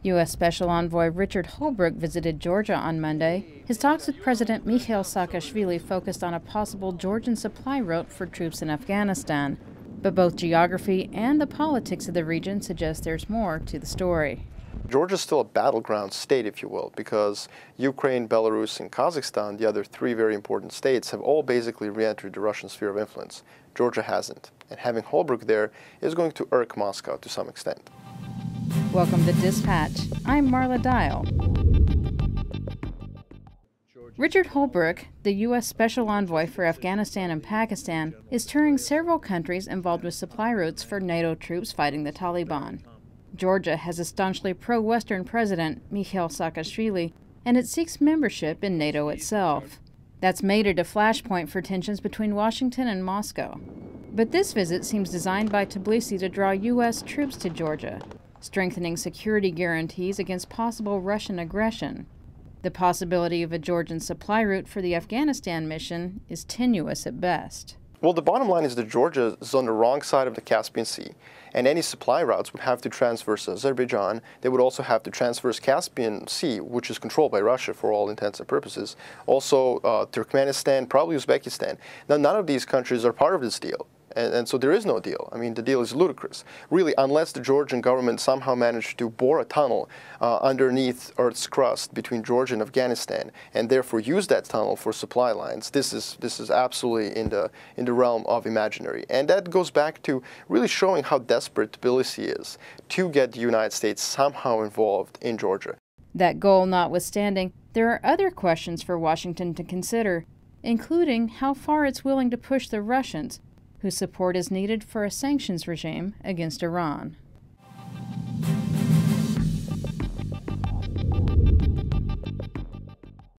U.S. Special Envoy Richard Holbrooke visited Georgia on Monday. His talks with President Mikhail Saakashvili focused on a possible Georgian supply route for troops in Afghanistan. But both geography and the politics of the region suggest there's more to the story. Georgia is still a battleground state, if you will, because Ukraine, Belarus, and Kazakhstan, the other three very important states, have all basically re-entered the Russian sphere of influence. Georgia hasn't. And having Holbrooke there is going to irk Moscow to some extent. Welcome to Dispatch. I'm Marla Dial. Richard Holbrooke, the U.S. Special Envoy for Afghanistan and Pakistan, is touring several countries involved with supply routes for NATO troops fighting the Taliban. Georgia has a staunchly pro-Western president, Mikhail Saakashvili, and it seeks membership in NATO itself. That's made it a flashpoint for tensions between Washington and Moscow. But this visit seems designed by Tbilisi to draw U.S. troops to Georgia, strengthening security guarantees against possible Russian aggression. The possibility of a Georgian supply route for the Afghanistan mission is tenuous at best. Well, the bottom line is that Georgia is on the wrong side of the Caspian Sea, and any supply routes would have to transverse Azerbaijan. They would also have to transverse Caspian Sea, which is controlled by Russia for all intents and purposes. Also, Turkmenistan, probably Uzbekistan. Now, none of these countries are part of this deal. And so there is no deal. I mean, the deal is ludicrous. Really, unless the Georgian government somehow managed to bore a tunnel underneath Earth's crust between Georgia and Afghanistan, and therefore use that tunnel for supply lines, this is absolutely in the realm of imaginary. And that goes back to really showing how desperate Tbilisi is to get the United States somehow involved in Georgia. That goal notwithstanding, there are other questions for Washington to consider, including how far it's willing to push the Russians, whose support is needed for a sanctions regime against Iran.